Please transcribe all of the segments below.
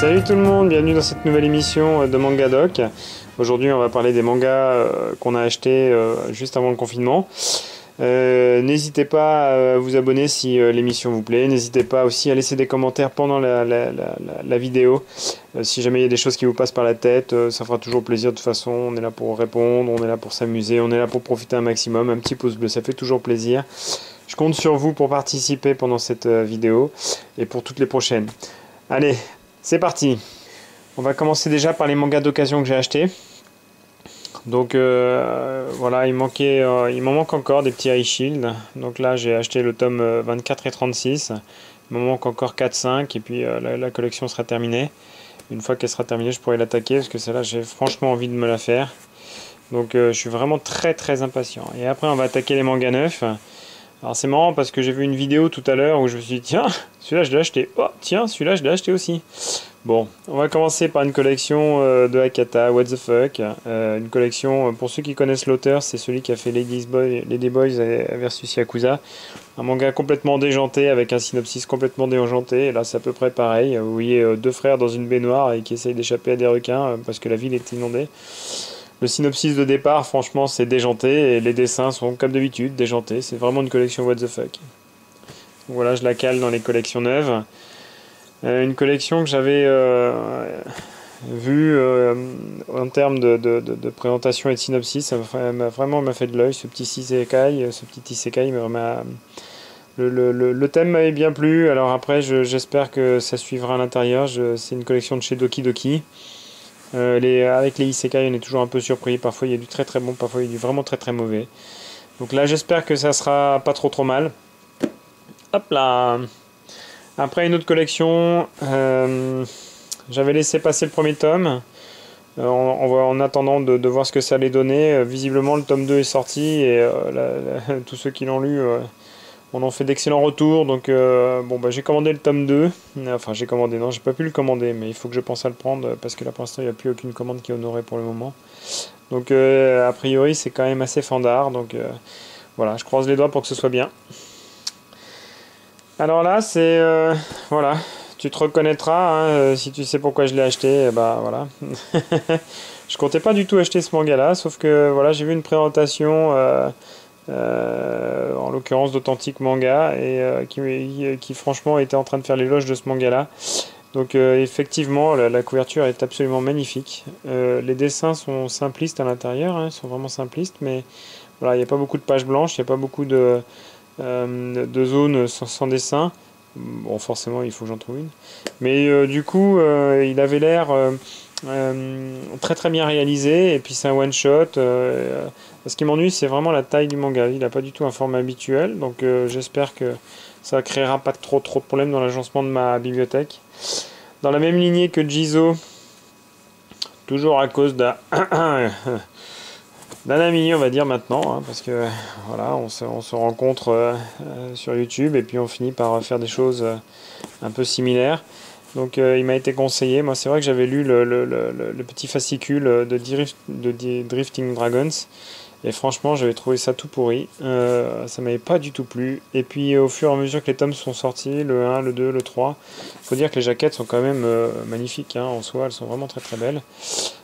Salut tout le monde, bienvenue dans cette nouvelle émission de Manga Doc. Aujourd'hui on va parler des mangas qu'on a achetés juste avant le confinement. N'hésitez pas à vous abonner si l'émission vous plaît. N'hésitez pas aussi à laisser des commentaires pendant la vidéo. Si jamais il y a des choses qui vous passent par la tête, ça fera toujours plaisir. De toute façon, on est là pour répondre, on est là pour s'amuser, on est là pour profiter un maximum. Un petit pouce bleu, ça fait toujours plaisir. Je compte sur vous pour participer pendant cette vidéo et pour toutes les prochaines. Allez, c'est parti. On va commencer déjà par les mangas d'occasion que j'ai achetés. Donc voilà, il m'en manque encore des petits High Shield. Donc là j'ai acheté le tome 24 et 36. Il m'en manque encore 4-5 et puis la collection sera terminée. Une fois qu'elle sera terminée, je pourrai l'attaquer parce que celle-là j'ai franchement envie de me la faire. Donc je suis vraiment très impatient. Et après on va attaquer les mangas neufs. Alors c'est marrant parce que j'ai vu une vidéo tout à l'heure où je me suis dit tiens, celui-là je l'ai acheté. Oh tiens, celui-là je l'ai acheté aussi. Bon, on va commencer par une collection de Hakata, What the Fuck. Une collection, pour ceux qui connaissent l'auteur, c'est celui qui a fait Lady Boys versus Yakuza. Un manga complètement déjanté, avec un synopsis complètement déjanté. Et là, c'est à peu près pareil. Vous voyez deux frères dans une baignoire et qui essayent d'échapper à des requins parce que la ville est inondée. Le synopsis de départ, franchement, c'est déjanté. Et les dessins sont, comme d'habitude, déjantés. C'est vraiment une collection What the Fuck. Donc voilà, je la cale dans les collections neuves. Une collection que j'avais vue en termes de présentation et de synopsis, ça vraiment m'a fait de l'œil, ce petit isekai. Le thème m'avait bien plu, alors après j'espère que ça suivra à l'intérieur. C'est une collection de chez Doki Doki. Avec les isekai on est toujours un peu surpris, parfois il y a du très bon, parfois il y a du vraiment très mauvais. Donc là j'espère que ça sera pas trop mal. Hop là. Après une autre collection, j'avais laissé passer le premier tome en attendant de voir ce que ça allait donner. Visiblement le tome 2 est sorti et tous ceux qui l'ont lu en ont fait d'excellents retours. Donc bon, bah, j'ai commandé le tome 2. Enfin j'ai commandé, non j'ai pas pu le commander, mais il faut que je pense à le prendre parce que là pour l'instant il n'y a plus aucune commande qui est honorée pour le moment. Donc a priori c'est quand même assez fandard. Donc voilà, je croise les doigts pour que ce soit bien. Alors là, c'est voilà, tu te reconnaîtras hein, si tu sais pourquoi je l'ai acheté. Bah voilà, je comptais pas du tout acheter ce manga-là, sauf que voilà, j'ai vu une présentation, en l'occurrence d'Authentic Manga, et qui franchement était en train de faire l'éloge de ce manga-là. Donc effectivement, la couverture est absolument magnifique. Les dessins sont simplistes à l'intérieur, hein, ils sont vraiment simplistes, mais voilà, il n'y a pas beaucoup de pages blanches, il n'y a pas beaucoup de zones sans dessin. Bon, forcément, il faut que j'en trouve une. Mais du coup, il avait l'air très bien réalisé. Et puis, c'est un one-shot. Ce qui m'ennuie, c'est vraiment la taille du manga. Il n'a pas du tout un format habituel. Donc, j'espère que ça ne créera pas trop de problèmes dans l'agencement de ma bibliothèque. Dans la même lignée que Jizo, toujours à cause d'un ami, on va dire maintenant, hein, parce que voilà, on se rencontre sur YouTube et puis on finit par faire des choses un peu similaires. Donc il m'a été conseillé, moi c'est vrai que j'avais lu le petit fascicule de Drifting Dragons et franchement j'avais trouvé ça tout pourri, ça m'avait pas du tout plu. Et puis au fur et à mesure que les tomes sont sortis, le 1, le 2, le 3, faut dire que les jaquettes sont quand même magnifiques, hein, en soi elles sont vraiment très belles.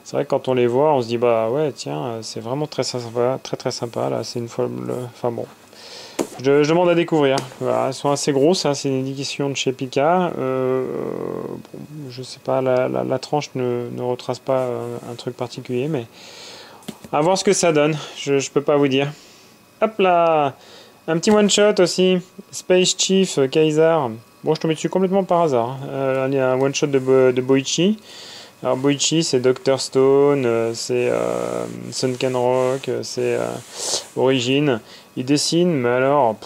C'est vrai que quand on les voit, on se dit bah ouais tiens, c'est vraiment très sympa là, c'est une fois enfin bon. Je demande à découvrir. Voilà, elles sont assez grosses, hein, c'est une édition de chez Pika. Bon, je sais pas, la tranche ne retrace pas un truc particulier, mais à voir ce que ça donne, je peux pas vous dire. Hop là, un petit one shot aussi, Space Chief Kaiser. Bon, je tombais dessus complètement par hasard. Il y a un one shot de Boichi. Alors Boichi, c'est Dr Stone, c'est Sunken Rock, c'est Origin. Il dessine, mais alors,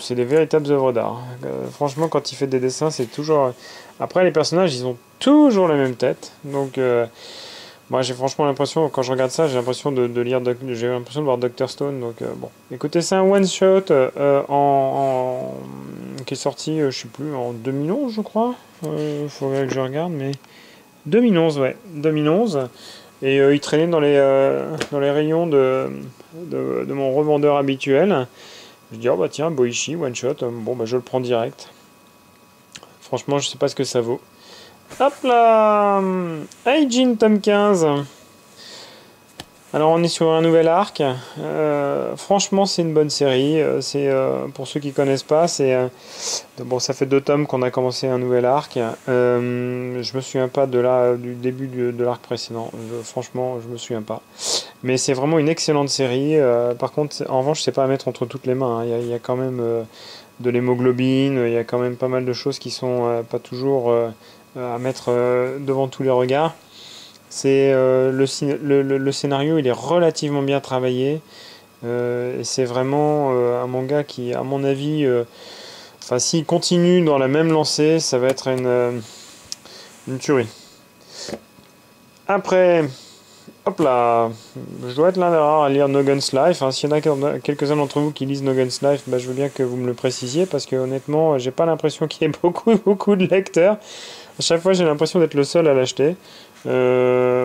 c'est des véritables œuvres d'art. Franchement, quand il fait des dessins, c'est toujours... Après, les personnages, ils ont toujours la même tête. Donc, moi, j'ai franchement l'impression, quand je regarde ça, j'ai l'impression de voir Dr Stone. Donc, bon. Écoutez, c'est un one-shot qui est sorti, je sais plus, en 2011, je crois. Faudrait que je regarde, mais... 2011, ouais. 2011. Et il traînait dans les rayons de mon revendeur habituel. Je dis, oh bah tiens, Boichi, one shot. Bon, bah je le prends direct. Franchement, je sais pas ce que ça vaut. Hop là, Aijin tome 15. Alors on est sur un nouvel arc. Franchement c'est une bonne série. C'est pour ceux qui connaissent pas, c'est bon, ça fait 2 tomes qu'on a commencé un nouvel arc. Je me souviens pas du début de l'arc précédent. Franchement je me souviens pas. Mais c'est vraiment une excellente série. Par contre en revanche c'est pas à mettre entre toutes les mains, hein. Il y a quand même de l'hémoglobine. Il y a quand même pas mal de choses qui sont pas toujours à mettre devant tous les regards. C'est le scénario, il est relativement bien travaillé. Et c'est vraiment un manga qui, à mon avis, enfin s'il continue dans la même lancée, ça va être une tuerie. Après, hop là, je dois être l'un des rares à lire No Guns Life, hein. S'il y en a quelques-uns d'entre vous qui lisent No Guns Life, bah, je veux bien que vous me le précisiez, parce que honnêtement, j'ai pas l'impression qu'il y ait beaucoup de lecteurs. À chaque fois, j'ai l'impression d'être le seul à l'acheter.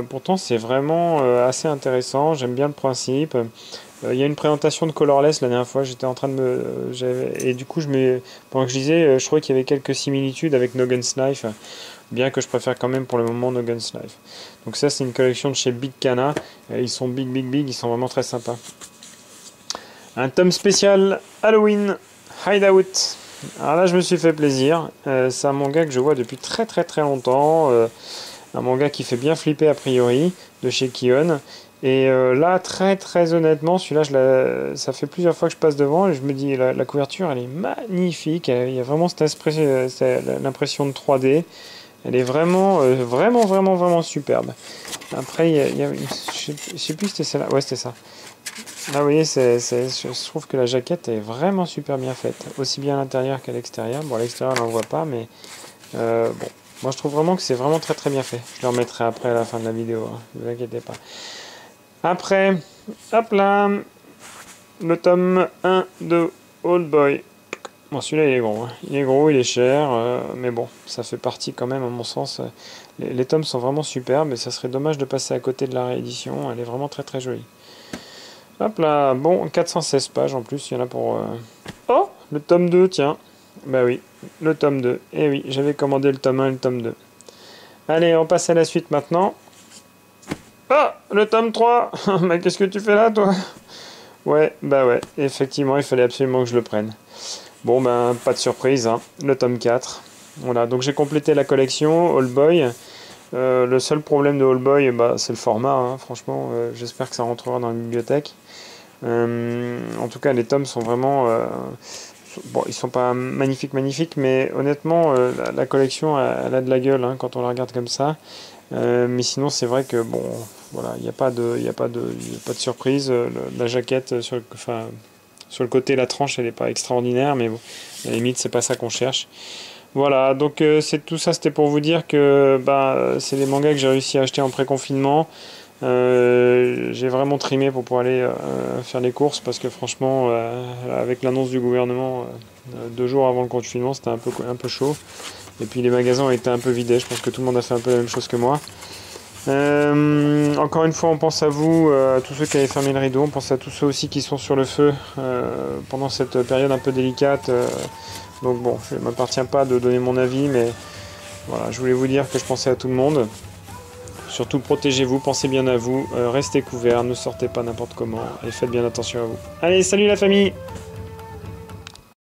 Pourtant, c'est vraiment assez intéressant. J'aime bien le principe. Il y a une présentation de Colorless la dernière fois. J'étais en train de et du coup, pendant que je lisais, je trouvais qu'il y avait quelques similitudes avec No Guns Life, bien que je préfère quand même pour le moment No Guns Life. Donc ça, c'est une collection de chez Big Cana. Ils sont big. Ils sont vraiment très sympas. Un tome spécial Halloween Hideout. Alors là, je me suis fait plaisir. C'est un manga que je vois depuis très longtemps. Un manga qui fait bien flipper a priori, de chez Kion. Et là, très honnêtement, celui-là, ça fait plusieurs fois que je passe devant et je me dis, la couverture, elle est magnifique. Il y a vraiment l'impression de 3D. Elle est vraiment superbe. Après, je sais plus si c'était celle-là. Ouais, c'était ça. Là, vous voyez, je trouve que la jaquette est vraiment super bien faite. Aussi bien à l'intérieur qu'à l'extérieur. Bon, à l'extérieur, on n'en voit pas, mais bon. Moi, je trouve vraiment que c'est vraiment très bien fait. Je le remettrai après à la fin de la vidéo, hein. Ne vous inquiétez pas. Après, hop là, le tome 1 de Old Boy. Bon, celui-là, il est gros, hein. Il est gros, il est cher, mais bon, ça fait partie quand même, à mon sens. Les tomes sont vraiment superbes, mais ça serait dommage de passer à côté de la réédition. Elle est vraiment très jolie. Hop là, bon, 416 pages en plus, il y en a pour... Oh, le tome 2, tiens. Bah oui, le tome 2. Eh oui, j'avais commandé le tome 1 et le tome 2. Allez, on passe à la suite maintenant. Ah, le tome 3. Mais qu'est-ce que tu fais là, toi? Ouais, bah ouais, effectivement, il fallait absolument que je le prenne. Bon, ben, pas de surprise, hein. Le tome 4. Voilà, donc j'ai complété la collection All Boy. Le seul problème de All Boy, bah, c'est le format, hein. Franchement, j'espère que ça rentrera dans la bibliothèque. En tout cas, les tomes sont vraiment... bon, ils sont pas magnifiques, mais honnêtement, la collection, elle a de la gueule, hein, quand on la regarde comme ça. Mais sinon, c'est vrai que bon, voilà, il n'y a pas de surprise. La jaquette sur le côté, la tranche, elle n'est pas extraordinaire, mais bon, à la limite, c'est pas ça qu'on cherche. Voilà, donc tout ça, c'était pour vous dire que bah, c'est des mangas que j'ai réussi à acheter en pré-confinement. J'ai vraiment trimé pour pouvoir aller faire les courses parce que franchement, avec l'annonce du gouvernement 2 jours avant le confinement, c'était un peu chaud. Et puis les magasins ont été un peu vidés. Je pense que tout le monde a fait un peu la même chose que moi. Encore une fois, on pense à vous, à tous ceux qui avaient fermé le rideau. On pense à tous ceux aussi qui sont sur le feu pendant cette période un peu délicate. Donc bon, je ne m'appartiens pas de donner mon avis, mais voilà, je voulais vous dire que je pensais à tout le monde. Surtout protégez-vous, pensez bien à vous, restez couverts, ne sortez pas n'importe comment et faites bien attention à vous. Allez, salut la famille!